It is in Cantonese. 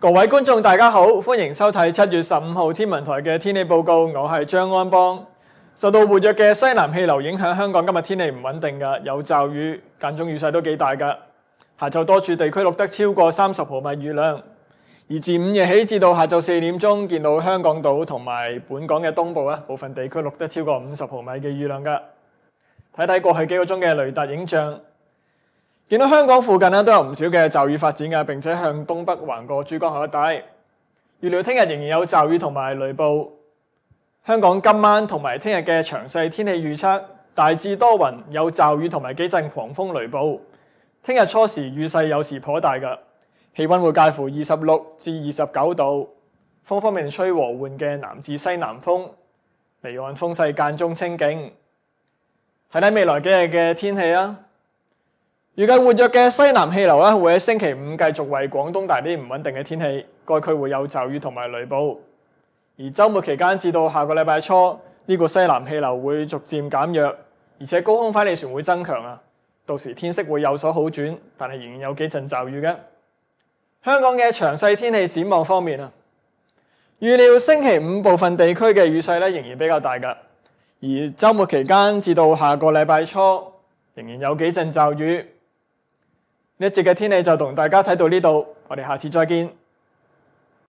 各位觀眾大家好，歡迎收睇7月15號天文台嘅天氣報告，我係張安邦。受到活躍嘅西南氣流影響，香港今日天氣唔穩定㗎，有驟雨，間中雨勢都幾大㗎。下晝多處地區錄得超過30毫米雨量，而自午夜起至到下晝4點鐘，見到香港島同埋本港嘅東部部分地區錄得超過50毫米嘅雨量㗎。睇睇過去幾個鐘嘅雷達影像。見到香港附近都有唔少嘅驟雨發展㗎，並且向東北橫過珠江口一帶。預料聽日仍然有驟雨同埋雷暴。香港今晚同埋聽日嘅詳細天氣預測，大致多雲，有驟雨同埋幾陣狂風雷暴。聽日初時雨勢有時頗大㗎，氣温會介乎26至29度。風方面吹和緩嘅南至西南風，離岸風勢間中清勁。睇睇未來幾日嘅天氣啊！預計活躍嘅西南氣流會喺星期五繼續為廣東帶嚟唔穩定嘅天氣，該區會有驟雨同埋雷暴。而週末期間至到下個禮拜初，呢個西南氣流會逐漸減弱，而且高空反氣旋會增強啊！到時天色會有所好轉，但係仍然有幾陣驟雨嘅。香港嘅詳細天氣展望方面預料星期五部分地區嘅雨勢仍然比較大㗎，而週末期間至到下個禮拜初，仍然有幾陣驟雨。呢一節嘅天氣就同大家睇到呢度，我哋下次再見。